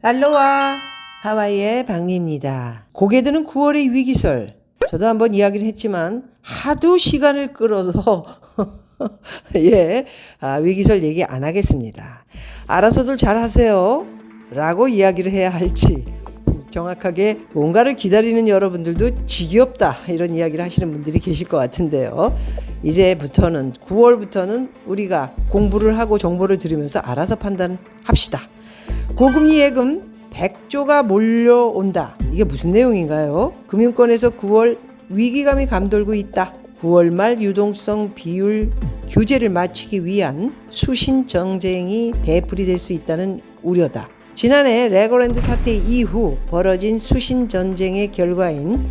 알로하 하와이의 박미입니다. 고개 드는 9월의 위기설, 저도 한번 이야기를 했지만 하도 시간을 끌어서 위기설 얘기 안 하겠습니다. 알아서들 잘 하세요 라고 이야기를 해야 할지, 정확하게 뭔가를 기다리는 여러분들도 지겹다 이런 이야기를 하시는 분들이 계실 것 같은데요. 이제부터는 9월부터는 우리가 공부를 하고 정보를 들으면서 알아서 판단합시다. 고금리 예금 100조가 몰려온다. 이게 무슨 내용인가요? 금융권에서 9월 위기감이 감돌고 있다. 9월 말 유동성 비율 규제를 마치기 위한 수신 정쟁이 되풀이될 수 있다는 우려다. 지난해 레고랜드 사태 이후 벌어진 수신 전쟁의 결과인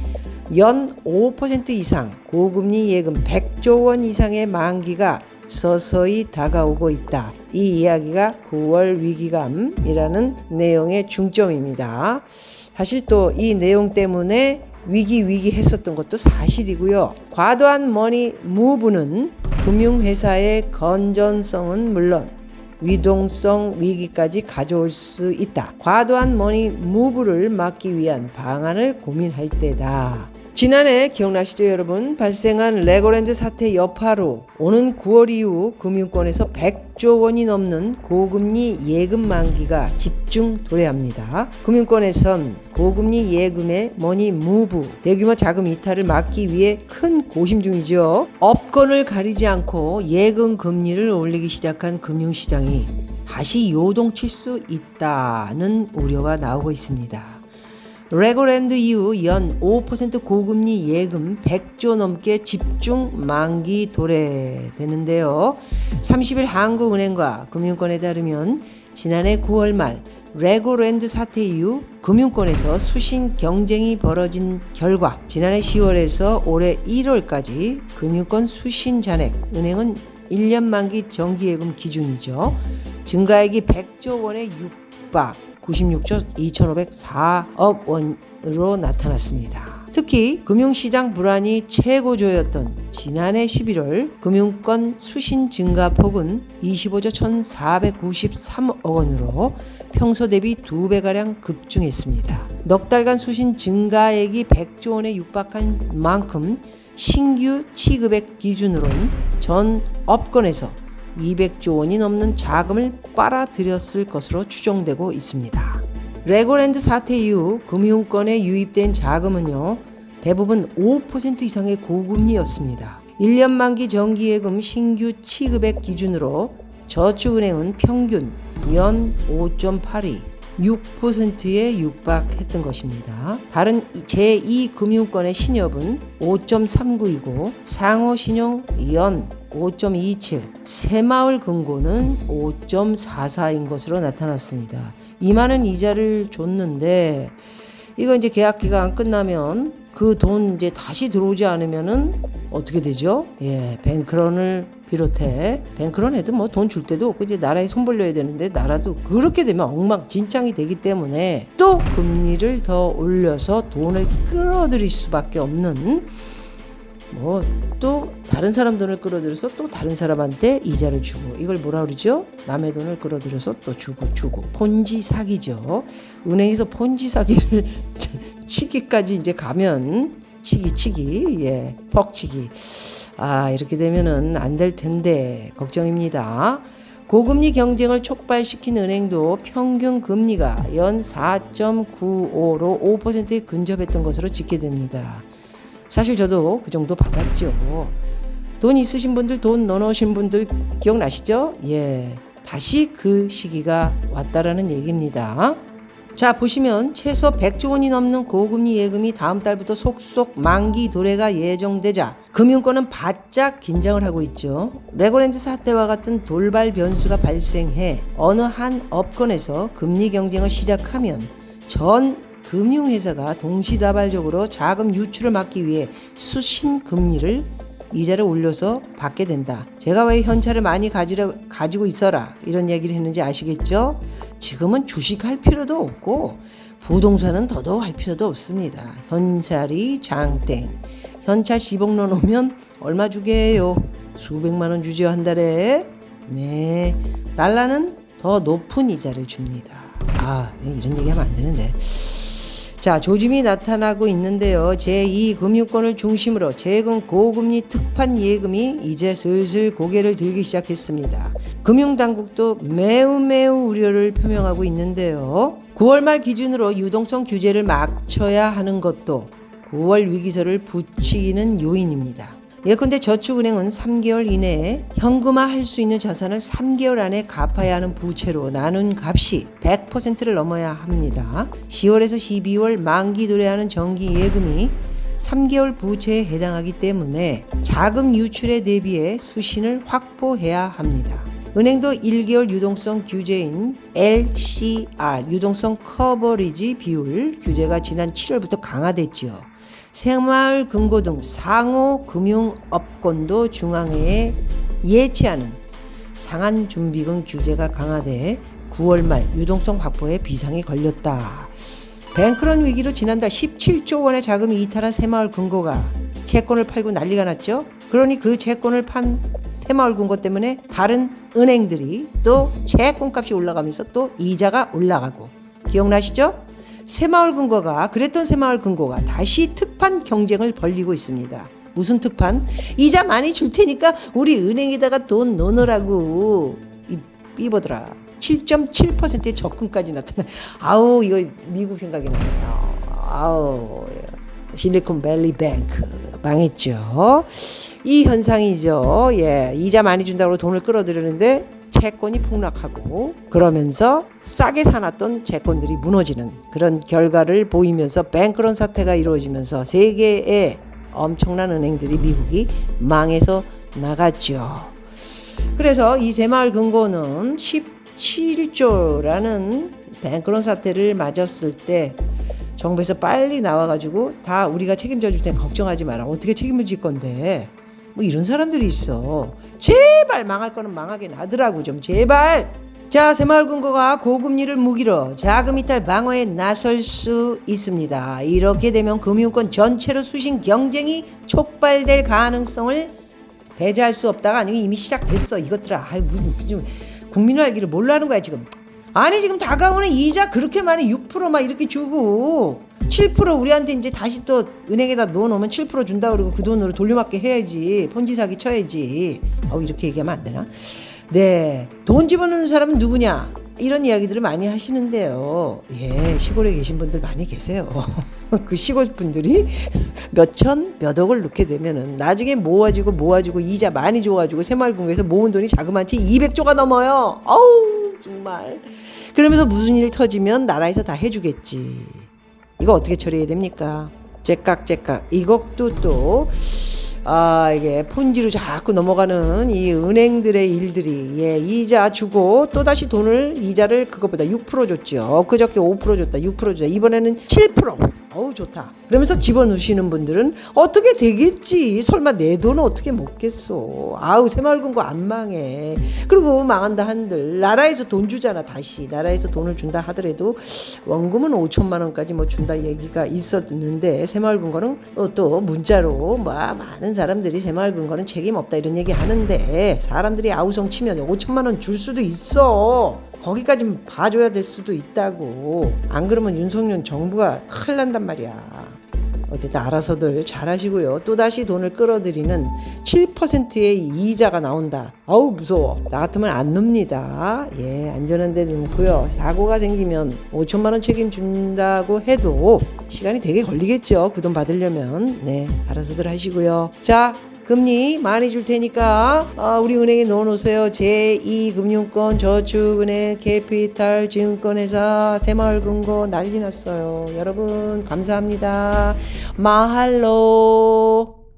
연 5% 이상 고금리 예금 100조 원 이상의 만기가 서서히 다가오고 있다. 이 이야기가 9월 위기감이라는 내용의 중점입니다. 사실 또 이 내용 때문에 위기 했었던 것도 사실이고요. 과도한 머니 무브는 금융회사의 건전성은 물론 유동성 위기까지 가져올 수 있다. 과도한 머니 무브를 막기 위한 방안을 고민할 때다. 지난해 기억나시죠 여러분? 발생한 레고랜드 사태 여파로 오는 9월 이후 금융권에서 100조 원이 넘는 고금리 예금 만기가 집중 도래합니다. 금융권에선 고금리 예금의 머니 무브, 대규모 자금 이탈을 막기 위해 큰 고심 중이죠. 업권을 가리지 않고 예금 금리를 올리기 시작한 금융시장이 다시 요동칠 수 있다는 우려가 나오고 있습니다. 레고랜드 이후 연 5% 고금리 예금 100조 넘게 집중 만기 도래되는데요. 30일 한국은행과 금융권에 따르면 지난해 9월 말 레고랜드 사태 이후 금융권에서 수신 경쟁이 벌어진 결과 지난해 10월에서 올해 1월까지 금융권 수신 잔액, 은행은 1년 만기 정기예금 기준이죠. 증가액이 100조 원에 육박 96조 2,504억 원으로 나타났습니다. 특히 금융시장 불안이 최고조였던 지난해 11월 금융권 수신 증가폭은 25조 1,493억 원으로 평소 대비 2배가량 급증했습니다. 넉 달간 수신 증가액이 100조 원에 육박한 만큼 신규 취급액 기준으로는 전 업권에서 200조 원이 넘는 자금을 빨아들였을 것으로 추정되고 있습니다. 레고랜드 사태 이후 금융권에 유입된 자금은요, 대부분 5% 이상의 고금리였습니다. 1년 만기 정기예금 신규 취급액 기준으로 저축은행은 평균 연 5.82, 6%에 육박했던 것입니다. 다른 제2금융권의 신협은 5.39이고 상호신용 연 5.27, 새마을금고는 5.44인 것으로 나타났습니다. 이 많은 이자를 줬는데 이거 이제 계약 기간 끝나면 그 돈 이제 다시 들어오지 않으면은 어떻게 되죠? 뱅크런을 비롯해 뱅크런 해도 뭐 돈 줄 때도 없고 이제 나라에 손 벌려야 되는데 나라도 그렇게 되면 엉망진창이 되기 때문에 또 금리를 더 올려서 돈을 끌어들일 수밖에 없는, 뭐 또 다른 사람 돈을 끌어들여서 또 다른 사람한테 이자를 주고, 이걸 뭐라 그러죠? 남의 돈을 끌어들여서 또 주고 폰지 사기죠. 은행에서 폰지 사기를 치기까지 이제 가면 치기 퍽치기, 이렇게 되면은 안 될 텐데 걱정입니다. 고금리 경쟁을 촉발시킨 은행도 평균 금리가 연 4.95로 5%에 근접했던 것으로 집계됩니다. 사실 저도 그 정도 받았죠. 돈 있으신 분들, 돈 넣어놓으신 분들 기억나시죠? 다시 그 시기가 왔다라는 얘기입니다. 자, 보시면 최소 100조 원이 넘는 고금리 예금이 다음 달부터 속속 만기 도래가 예정되자 금융권은 바짝 긴장을 하고 있죠. 레고랜드 사태와 같은 돌발 변수가 발생해 어느 한 업권에서 금리 경쟁을 시작하면 전 금융회사가 동시다발적으로 자금 유출을 막기 위해 수신 금리를, 이자를 올려서 받게 된다. 제가 왜 현찰을 많이 가지고 있어라 이런 얘기를 했는지 아시겠죠? 지금은 주식할 필요도 없고 부동산은 더더욱 할 필요도 없습니다. 현찰이 장땡. 현찰 10억 넣어놓으면 얼마 주게요? 수백만 원 주죠, 한 달에. 달러는 더 높은 이자를 줍니다. 이런 얘기하면 안 되는데. 자, 조짐이 나타나고 있는데요. 제2금융권을 중심으로 최근 고금리 특판 예금이 이제 슬슬 고개를 들기 시작했습니다. 금융당국도 매우 우려를 표명하고 있는데요. 9월 말 기준으로 유동성 규제를 맞춰야 하는 것도 9월 위기설을 부추기는 요인입니다. 예컨대 저축은행은 3개월 이내에 현금화할 수 있는 자산을 3개월 안에 갚아야 하는 부채로 나눈 값이 100%를 넘어야 합니다. 10월에서 12월 만기 도래하는 정기 예금이 3개월 부채에 해당하기 때문에 자금 유출에 대비해 수신을 확보해야 합니다. 은행도 1개월 유동성 규제인 LCR, 유동성 커버리지 비율 규제가 지난 7월부터 강화됐죠. 새마을금고 등 상호 금융업권도 중앙회에 예치하는 상한준비금 규제가 강화돼 9월 말 유동성 확보에 비상이 걸렸다. 뱅크런 위기로 지난달 17조 원의 자금이 이탈한 새마을금고가 채권을 팔고 난리가 났죠. 그러니 그 채권을 판 새마을금고 때문에 다른 은행들이 또 채권값이 올라가면서 또 이자가 올라가고, 기억나시죠? 그랬던 새마을금고가 다시 특판 경쟁을 벌이고 있습니다. 무슨 특판? 이자 많이 줄 테니까 우리 은행에다가 돈 넣으라고. 삐보더라. 7.7%의 적금까지 나타나. 이거 미국 생각이 나네요. 실리콘밸리 뱅크 망했죠. 이 현상이죠. 이자 많이 준다고 돈을 끌어들이는데 채권이 폭락하고, 그러면서 싸게 사놨던 채권들이 무너지는 그런 결과를 보이면서 뱅크런 사태가 이루어지면서 세계의 엄청난 은행들이 미국이 망해서 나갔죠. 그래서 이 새마을금고는 17조라는 뱅크런 사태를 맞았을 때 정부에서 빨리 나와가지고 다 우리가 책임져 줄 테니 걱정하지 마라. 어떻게 책임을 질 건데. 이런 사람들이 있어. 제발 망할 거는 망하게 놔두라고 좀 제발. 자, 새마을금고가 고금리를 무기로 자금 이탈 방어에 나설 수 있습니다. 이렇게 되면 금융권 전체로 수신 경쟁이 촉발될 가능성을 배제할 수 없다가 아니고 이미 시작됐어. 이것들아, 무슨 국민의 알기를 뭘로 하는 거야 지금. 지금 다가오는 이자 그렇게 많이 6% 막 이렇게 주고 7% 우리한테 이제 다시 또 은행에다 넣어놓으면 7% 준다 그러고 그 돈으로 돌려막기 해야지. 폰지 사기 쳐야지. 이렇게 얘기하면 안 되나? 네, 돈 집어넣는 사람은 누구냐? 이런 이야기들을 많이 하시는데요. 시골에 계신 분들 많이 계세요. 그 시골 분들이 몇 억을 넣게 되면은 나중에 모아지고 이자 많이 줘가지고 새마을금고에서 모은 돈이 자그마치 200조가 넘어요. 정말. 그러면서 무슨 일 터지면 나라에서 다 해주겠지. 이거 어떻게 처리해야 됩니까? 째깍. 이것도 또 이게 폰지로 자꾸 넘어가는 이 은행들의 일들이 이자 주고 또 다시 이자를 그것보다 6% 줬죠. 그저께 5% 줬다, 6% 줬다. 이번에는 7%. 좋다. 그러면서 집어넣으시는 분들은 어떻게 되겠지. 설마 내 돈은 어떻게 먹겠어. 새마을금고 안 망해. 그리고 망한다 한들 나라에서 돈 주잖아. 다시 나라에서 돈을 준다 하더라도 원금은 5천만 원까지 준다 얘기가 있었는데 새마을금고는 또 문자로 많은 사람들이 새마을금고는 책임 없다 이런 얘기 하는데, 사람들이 아우성 치면 5천만 원 줄 수도 있어. 거기까지 봐줘야 될 수도 있다고. 안 그러면 윤석열 정부가 큰일 난단 말이야. 어쨌든 알아서들 잘하시고요. 또다시 돈을 끌어들이는 7%의 이자가 나온다. 무서워. 나 같으면 안 넣습니다. 안전한 데 넣고요. 사고가 생기면 5천만 원 책임준다고 해도 시간이 되게 걸리겠죠. 그 돈 받으려면. 알아서들 하시고요. 자, 금리 많이 줄 테니까 우리 은행에 넣어놓으세요. 제2금융권 저축은행 캐피탈 증권회사 새마을금고 난리 났어요. 여러분 감사합니다. 마할로.